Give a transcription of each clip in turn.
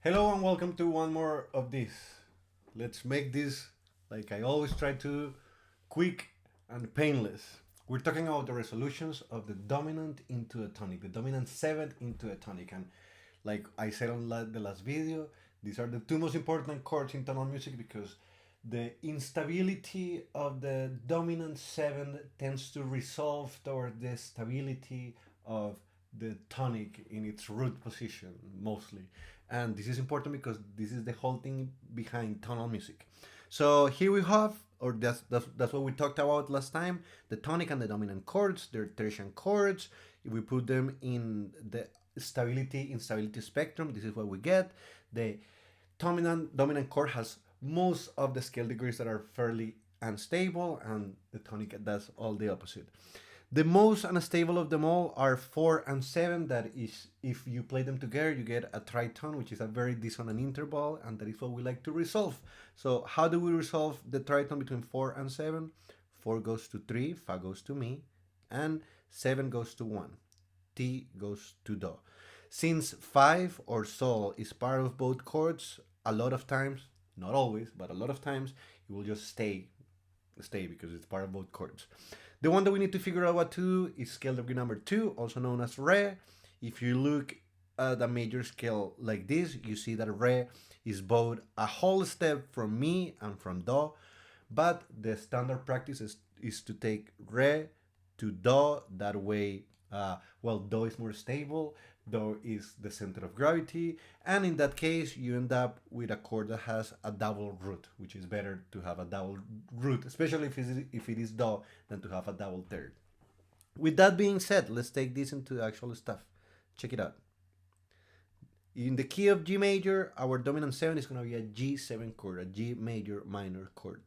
Hello and welcome to one more of this. Let's make this, like I always try to, quick and painless. We're talking about the resolutions of the dominant into a tonic, the dominant seventh into a tonic. And like I said on the last video, these are the two most important chords in tonal music because the instability of the dominant seventh tends to resolve toward the stability of the tonic in its root position mostly. And this is important because this is the whole thing behind tonal music. So here we have, or that's what we talked about last time, the tonic and the dominant chords, they're tertian chords. If we put them in the stability instability spectrum, this is what we get. The dominant chord has most of the scale degrees that are fairly unstable, and the tonic does all the opposite. The most unstable of them all are 4 and 7. That is, if you play them together, you get a tritone, which is a very dissonant interval, and that is what we like to resolve. So how do we resolve the tritone between 4 and 7? 4 goes to 3, Fa goes to Mi, and 7 goes to 1, Ti goes to Do. Since 5 or Sol is part of both chords, a lot of times, not always, but a lot of times, it will just stay because it's part of both chords. The one that we need to figure out what to do is scale degree number 2, also known as Re. If you look at a major scale like this, you see that Re is both a whole step from Mi and from Do, but the standard practice is to take Re to Do. That way, Do is more stable, Do is the center of gravity, and in that case, you end up with a chord that has a double root, which is better to have a double root, especially if it is Do, than to have a double third. With that being said, let's take this into the actual stuff. Check it out. In the key of G major, our dominant 7 is going to be a G7 chord, a G major minor chord.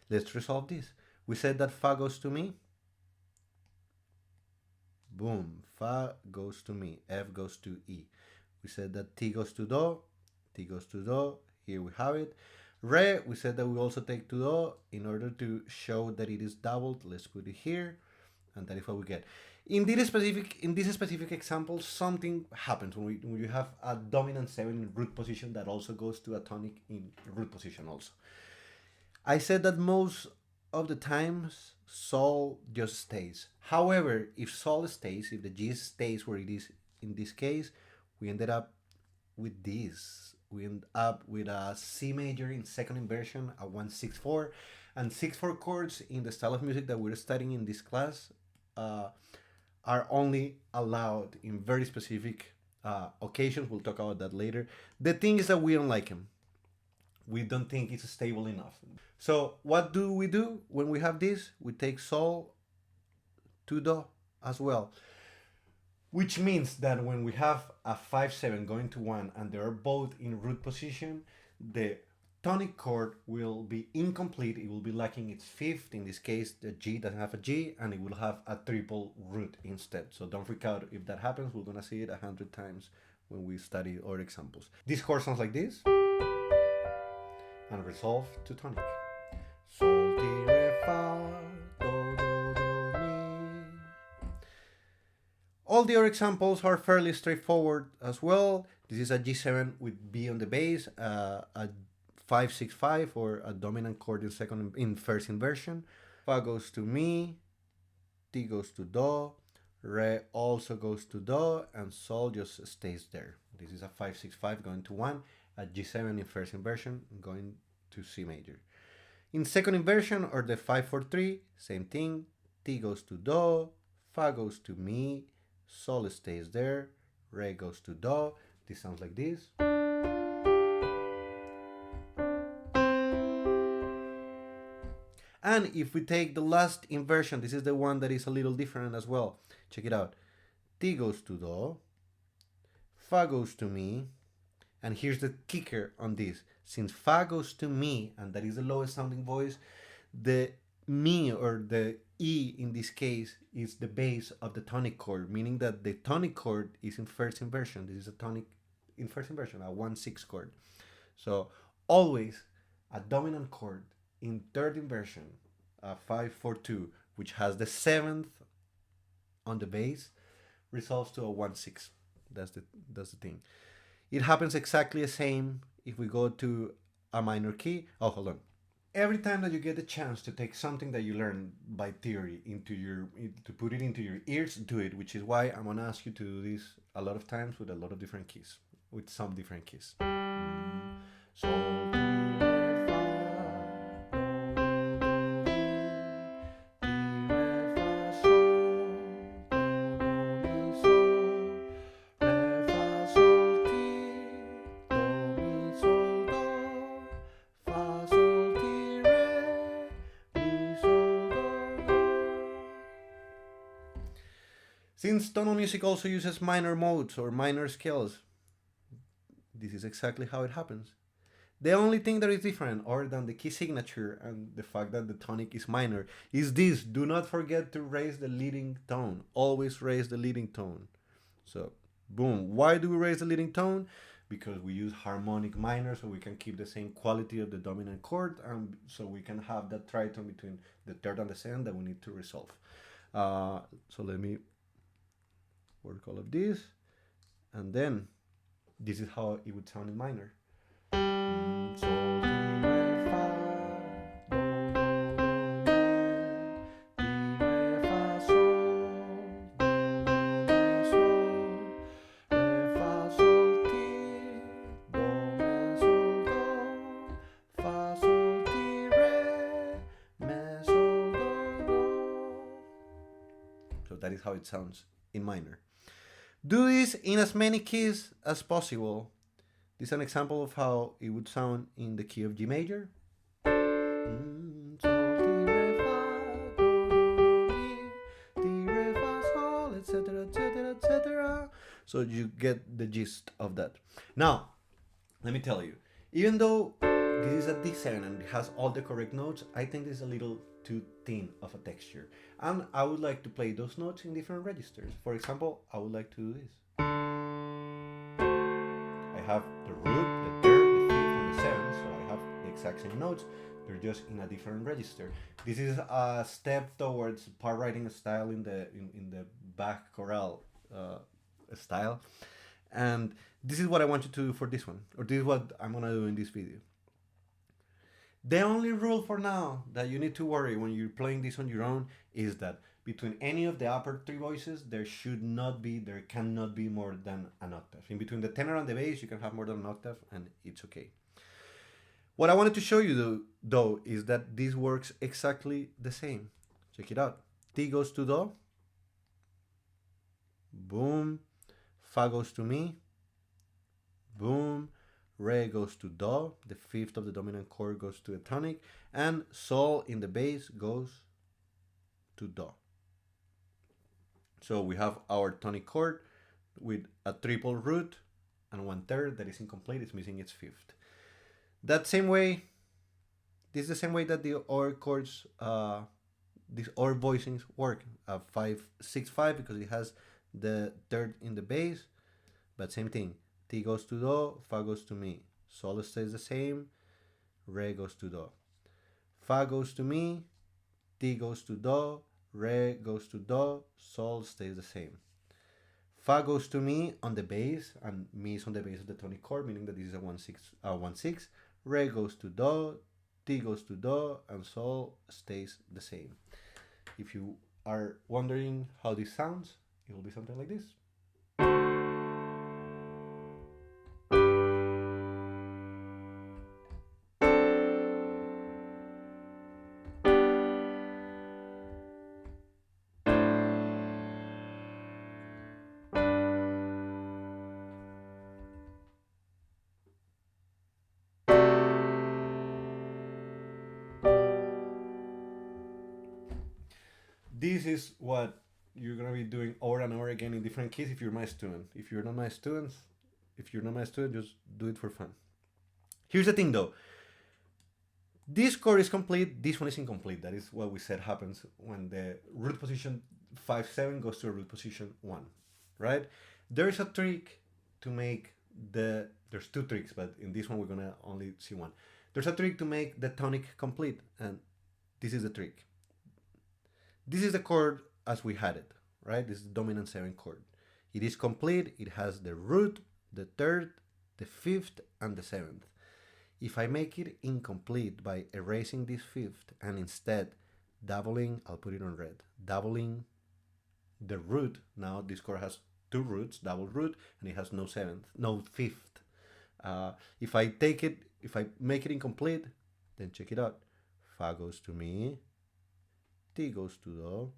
Let's resolve this. We said that Fa goes to Mi. Boom. Fa goes to Mi. F goes to E. We said that Ti goes to Do. Ti goes to Do. Here we have it. Re, we said that we also take to Do. In order to show that it is doubled, let's put it here. And that is what we get. In this specific example, something happens when you have a dominant 7 in root position that also goes to a tonic in root position also. I said that most of the times Sol just stays. However, if Sol stays, if the G stays where it is in this case, we ended up with this. We end up with a C major in second inversion, a 1-6-4, and 6-4 chords in the style of music that we're studying in this class are only allowed in very specific occasions. We'll talk about that later. The thing is that we don't like them. We don't think it's stable enough. So what do we do when we have this? We take Sol to Do as well. Which means that when we have a 5-7 going to 1 and they are both in root position, the tonic chord will be incomplete. It will be lacking its fifth. In this case, the G doesn't have a G and it will have a triple root instead. So don't freak out if that happens. We're going to see it 100 times when we study our examples. This chord sounds like this. And resolve to tonic. Sol, ti, re, fa, do, do, do, mi. All the other examples are fairly straightforward as well. This is a G7 with B on the bass, a 5-6-5 or a dominant chord in first inversion. Fa goes to Mi, Ti goes to Do, Re also goes to Do, and Sol just stays there. This is a 5-6-5 going to 1, a G7 in first inversion going to C major. In second inversion, or the 5-4-3, same thing. Ti goes to Do, Fa goes to Mi, Sol stays there, Re goes to Do. This sounds like this. And if we take the last inversion, this is the one that is a little different as well. Check it out. Ti goes to Do, Fa goes to Mi, and here's the kicker on this. Since Fa goes to Mi, and that is the lowest sounding voice, the Mi, or the E in this case, is the base of the tonic chord, meaning that the tonic chord is in first inversion. This is a tonic in first inversion, a 1-6 chord. So always a dominant chord in third inversion, a 5-4-2, which has the 7th on the bass, resolves to a 1-6. That's the thing. It happens exactly the same if we go to a minor key. Oh, hold on. Every time that you get the chance to take something that you learn by theory to put it into your ears, do it. Which is why I'm gonna ask you to do this a lot of times with a lot of different keys, with some different keys. So. Since tonal music also uses minor modes or minor scales, this is exactly how it happens. The only thing that is different, other than the key signature and the fact that the tonic is minor, is this: do not forget to raise the leading tone. Always raise the leading tone. So, boom. Why do we raise the leading tone? Because we use harmonic minor, so we can keep the same quality of the dominant chord, and so we can have that tritone between the third and the second that we need to resolve. So let me work all of this, and then this is how it would sound in minor. Sol, re, fa, do, mi, fa, sol, re, fa, sol, ti, do, mi, sol, do, fa, sol, ti, re, mi, sol, do. So that is how it sounds in minor. Do this in as many keys as possible. This is an example of how it would sound in the key of G major. Etc., etc., etc. So you get the gist of that. Now, let me tell you, even though this is a D7 and it has all the correct notes, I think this is a little too thin of a texture. And I would like to play those notes in different registers. For example, I would like to do this. I have the root, the third, the fifth, and the seventh, so I have the exact same notes. They're just in a different register. This is a step towards part writing style in the Bach chorale style, and this is what I want you to do for this one, or this is what I'm gonna do in this video. The only rule for now that you need to worry when you're playing this on your own is that between any of the upper three voices, there cannot be more than an octave. In between the tenor and the bass, you can have more than an octave, and it's okay. What I wanted to show you though is that this works exactly the same. Check it out. T goes to Do. Boom. Fa goes to Mi. Boom. Re goes to Do. The fifth of the dominant chord goes to a tonic. And Sol in the bass goes to Do. So we have our tonic chord with a triple root and one third that is incomplete. It's missing its fifth. That same way, this is the same way that the OR chords, these OR voicings work. 5, 6, 5 because it has the third in the bass, but same thing. T goes to Do, Fa goes to Mi. Sol stays the same, Re goes to Do. Fa goes to Mi, T goes to Do, Re goes to Do, Sol stays the same. Fa goes to Mi on the bass, and Mi is on the bass of the tonic chord, meaning that this is a 1/6. Re goes to Do, T goes to Do, and Sol stays the same. If you are wondering how this sounds, it will be something like this. This is what you're gonna be doing over and over again in different keys if you're my student. If you're not my student, just do it for fun. Here's the thing though. This chord is complete, this one is incomplete. That is what we said happens when the root position 5/7 goes to a root position 1, right? There's a trick to make there's two tricks, but in this one we're gonna only see one. There's a trick to make the tonic complete, and this is the trick. This is the chord as we had it, right? This is the dominant 7 chord. It is complete, it has the root, the third, the 5th and the 7th. If I make it incomplete by erasing this 5th and instead doubling, I'll put it on red, doubling the root. Now this chord has 2 roots, double root, and it has no 7th, no 5th. If I make it incomplete, then check it out. Fa goes to mi, ti goes to do,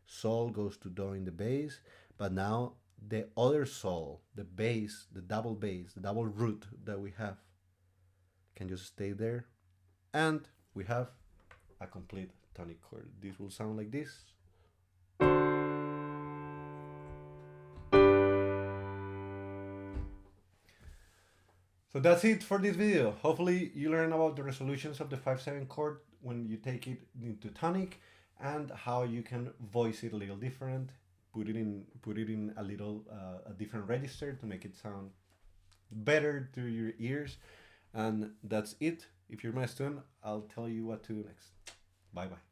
sol goes to do in the bass, but now the other sol, the bass, the double root that we have, can just stay there, and we have a complete tonic chord. This will sound like this. So that's it for this video. Hopefully you learn about the resolutions of the 5/7 chord when you take it into tonic, and how you can voice it a little different, put it in a little a different register to make it sound better to your ears. And that's it. If you're my student, I'll tell you what to do next. Bye bye.